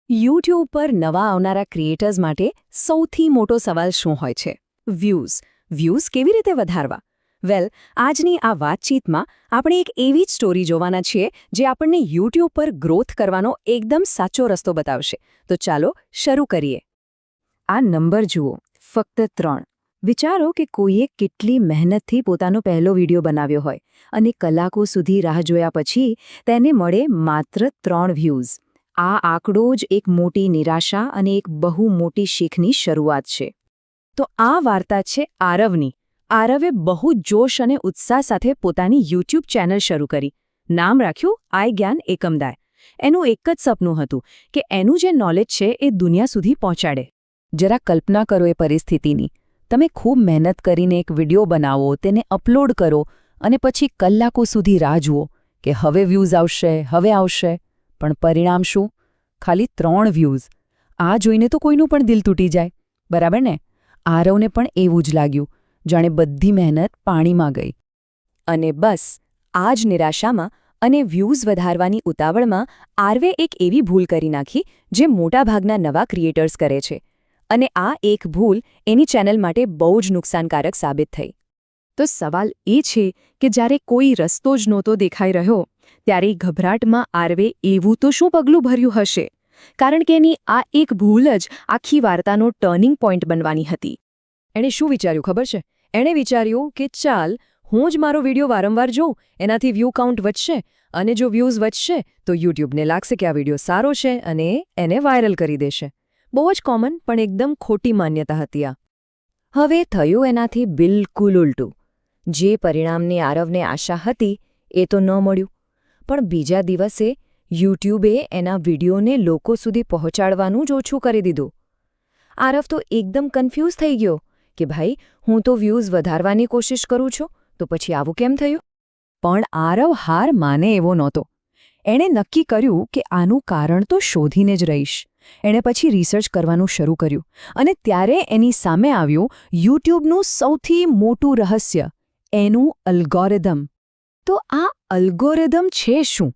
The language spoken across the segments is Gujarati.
યુટ્યુબ પર નવા આવનારા ક્રિએટર્સ માટે સૌથી મોટો સવાલ શું હોય છે? વ્યૂઝ કેવી રીતે વધારવા? આજની આ વાતચીતમાં આપણે એક એવી જ સ્ટોરી જોવાના છીએ જે આપણને યુટ્યુબ પર ગ્રોથ કરવાનો એકદમ સાચો રસ્તો બતાવશે. તો ચાલો શરૂ કરીએ. આ નંબર જુઓ, ફક્ત 3. વિચારો કે કોઈએ કેટલી મહેનતથી પોતાનો પહેલો વિડિયો બનાવ્યો હોય અને કલાકો સુધી રાહ જોયા પછી તેને મળે માત્ર 3 વ્યૂઝ. આ આંકડો જ એક મોટી નિરાશા અને એક બહુ મોટી શીખની શરૂઆત છે. તો આ વાર્તા છે આરવની. આરવે બહુ જોશ અને ઉત્સાહ સાથે પોતાની યુટ્યુબ ચેનલ શરૂ કરી. નામ રાખ્યું આઈ જ્ઞાન એકમદાય. એનું એક જ સપનું હતું કે એનું જે નોલેજ છે એ દુનિયા સુધી પહોંચાડે. જરા કલ્પના કરો એ પરિસ્થિતિની. તમે ખૂબ મહેનત કરીને એક વિડિયો બનાવો, તેને અપલોડ કરો અને પછી કલાકો સુધી રાહ જુઓ કે હવે વ્યૂઝ આવશે. પણ પરિણામ શું? ખાલી 3 વ્યૂઝ. આ જોઈને તો કોઈનું પણ દિલ તૂટી જાય, બરાબર ને? આરવને પણ એવું જ લાગ્યું, જાણે બધી મહેનત પાણીમાં ગઈ. અને બસ આ જ નિરાશામાં અને વ્યૂઝ વધારવાની ઉતાવળમાં આરવે એક એવી ભૂલ કરી નાખી જે મોટાભાગના નવા ક્રિએટર્સ કરે છે. અને આ એક ભૂલ એની ચેનલ માટે બહુ જ નુકસાનકારક સાબિત થઈ. તો સવાલ એ છે કે જ્યારે કોઈ રસ્તો જ નહોતો દેખાઈ રહ્યો ત્યારે ગભરાટમાં આરવે એવું તો શું પગલું ભર્યું હશે? કારણ કે એની આ એક ભૂલ જ આખી વાર્તાનો ટર્નિંગ પોઈન્ટ બનવાની હતી. એણે શું વિચાર્યું ખબર છે? એણે વિચાર્યું કે ચાલ, હું જ મારો વિડિયો વારંવાર જોઉં, એનાથી વ્યૂ કાઉન્ટ વધશે અને જો વ્યૂઝ વધશે તો યુટ્યુબને લાગશે કે આ વિડિયો સારો છે અને એને વાયરલ કરી દેશે. બહુ જ કોમન પણ એકદમ ખોટી માન્યતા હતી આ. હવે થયું એનાથી બિલકુલ ઉલટું. જે પરિણામની આરવને આશા હતી એ તો ન મળ્યું. પણ બીજા દિવસે યુટ્યુબે એના વિડિયોને લોકો સુધી પહોંચાડવાનું જ ઓછું કરી દીધું. આરવ તો એકદમ કન્ફ્યુઝ થઈ ગયો કે ભાઈ, હું તો વ્યૂઝ વધારવાની કોશિશ કરું છું, તો પછી આવું કેમ થયું? પણ આરવ હાર માને એવો નહોતો. એણે નક્કી કર્યું કે આનું કારણ તો શોધીને જ રહીશ. એણે પછી રિસર્ચ કરવાનું શરૂ કર્યું અને ત્યારે એની સામે આવ્યું યુટ્યુબનું સૌથી મોટું રહસ્ય, એનું અલ્ગોરિધમ. તો આ અલ્ગોરિધમ છે શું?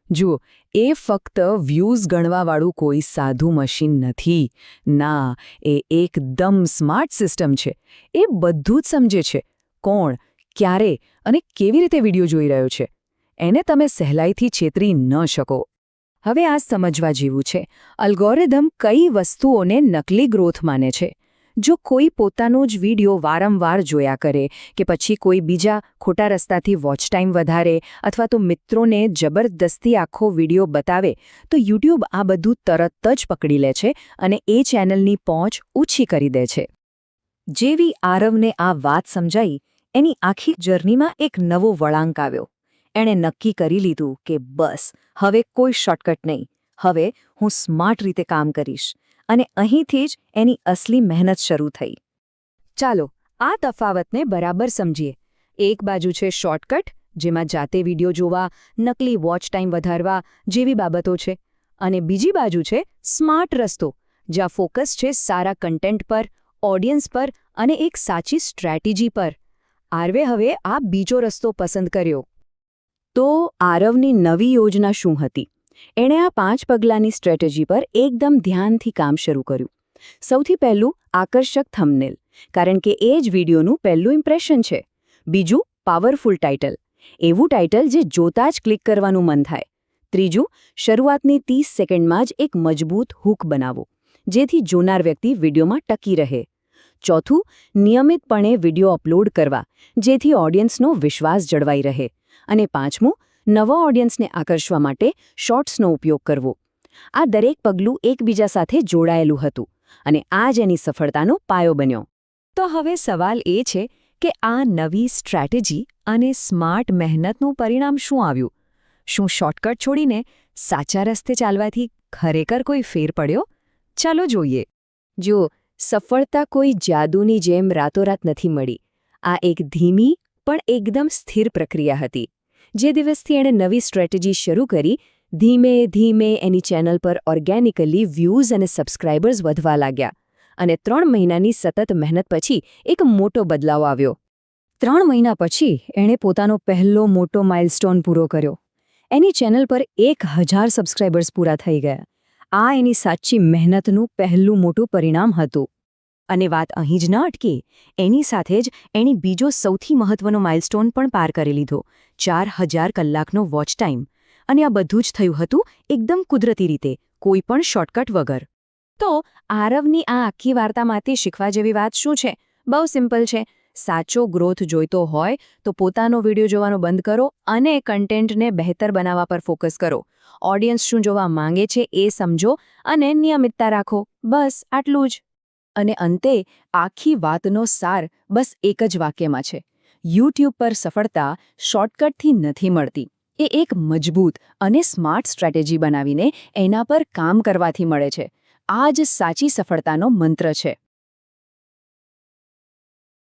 જુઓ, એ ફક્ત વ્યૂઝ ગણવાવાળું કોઈ સાદું મશીન નથી. ના, એ એકદમ સ્માર્ટ સિસ્ટમ છે. એ બધું જ સમજે છે. કોણ, ક્યારે અને કેવી રીતે વિડિયો જોઈ રહ્યો છે. એને તમે સહેલાઈથી છેતરી ન શકો. હવે આ સમજવા જેવું છે. અલ્ગોરિધમ કઈ વસ્તુઓને નકલી ગ્રોથ માને છે. જો કોઈ પોતાનો જ વિડિયો વારંવાર જોયા કરે કે પછી કોઈ બીજા ખોટા રસ્તાથી વોચ ટાઈમ વધારે અથવા તો મિત્રોને જબરદસ્તી આખો વિડિયો બતાવે તો યુટ્યુબ આ બધું તરત જ પકડી લે છે અને એ ચેનલની પહોંચ ઓછી કરી દે છે. જેવી આરવને આ વાત સમજાઈ, એની આખી જર્નીમાં એક નવો વળાંક આવ્યો. એણે નક્કી કરી લીધું કે બસ, હવે કોઈ શોર્ટકટ નહીં. હવે હું સ્માર્ટ રીતે કામ કરીશ. અને અહીંથી જ એની અસલી મહેનત શરૂ થઈ. ચાલો આ તફાવતને બરાબર સમજીએ. એક બાજુ છે શોર્ટકટ, જેમાં જાતે વિડિયો જોવા, નકલી વોચ ટાઈમ વધારવા જેવી બાબતો છે. અને બીજી બાજુ છે સ્માર્ટ રસ્તો, જ્યાં ફોકસ છે સારા કન્ટેન્ટ પર, ઓડિયન્સ પર અને એક સાચી સ્ટ્રેટેજી પર. આરવે હવે આ બીજો રસ્તો પસંદ કર્યો. તો આરવની નવી યોજના શું હતી? એણે આ 5 પગલાંની સ્ટ્રેટેજી પર એકદમ ધ્યાનથી કામ શરૂ કર્યું. સૌથી પહેલું, આકર્ષક થંબનેલ, કારણ કે એ જ વિડિયોનું પહેલું ઇમ્પ્રેશન છે. બીજું, પાવરફુલ ટાઇટલ, એવું ટાઇટલ જે જોતા જ ક્લિક કરવાનું મન થાય. ત્રીજું, શરૂઆતની 30 સેકન્ડમાં જ એક મજબૂત હૂક બનાવો, જેથી જોનાર વ્યક્તિ વિડિયોમાં ટકી રહે. ચોથું, નિયમિતપણે વિડિયો અપલોડ કરવા, જેથી ઓડિયન્સનો વિશ્વાસ જળવાઈ રહે. અને પાંચમું, નવા ઓડિયન્સને આકર્ષવા માટે શોર્ટ્સનો ઉપયોગ કરવો. આ દરેક પગલું એકબીજા સાથે જોડાયેલું હતું અને આ જ એની સફળતાનો પાયો બન્યો. તો હવે સવાલ એ છે કે આ નવી સ્ટ્રેટેજી અને સ્માર્ટ મહેનતનું પરિણામ શું આવ્યું? શું શોર્ટકટ છોડીને સાચા રસ્તે ચાલવાથી ખરેખર કોઈ ફેર પડ્યો? ચાલો જોઈએ. જો સફળતા કોઈ જાદુની જેમ રાતોરાત નથી મળી. આ એક ધીમી પણ એકદમ સ્થિર પ્રક્રિયા હતી. જે દિવસથી એણે નવી સ્ટ્રેટેજી શરૂ કરી, ધીમે ધીમે એની ચેનલ પર ઓર્ગેનિકલી વ્યૂઝ અને સબસ્ક્રાઇબર્સ વધવા લાગ્યા. અને 3 મહિનાની સતત મહેનત પછી એક મોટો બદલાવ આવ્યો. 3 મહિના પછી એણે પોતાનો પહેલો મોટો માઇલસ્ટોન પૂરો કર્યો. એની ચેનલ પર 1000 સબસ્ક્રાઇબર્સ પૂરા થઈ ગયા. આ એની સાચી મહેનતનું પહેલું મોટું પરિણામ હતું. અને વાત અહીં જ ન અટકે. એની સાથે જ એણે બીજો સૌથી મહત્વનો માઇલસ્ટોન પણ પાર કરી લીધો, 4000 કલાકનો વોચ ટાઈમ. અને આ બધું જ થયું હતું એકદમ કુદરતી રીતે, કોઈ પણ શોર્ટકટ વગર. તો આરવની આ આખી વાર્તામાંથી શીખવા જેવી વાત શું છે? બહુ સિમ્પલ છે. સાચો ગ્રોથ જોઈતો હોય તો પોતાનો વિડીયો જોવાનો બંધ કરો અને કન્ટેન્ટને બહેતર બનાવવા પર ફોકસ કરો. ઓડિયન્સ શું જોવા માંગે છે એ સમજો અને નિયમિતતા રાખો. બસ આટલું જ. અને અંતે આખી વાતનો સાર બસ એક જ વાક્યમાં છે. યુટ્યુબ પર સફળતા શોર્ટકટથી નથી મળતી. એ એક મજબૂત અને સ્માર્ટ સ્ટ્રેટેજી બનાવીને એના પર કામ કરવાથી મળે છે. આ જ સાચી સફળતાનો મંત્ર છે.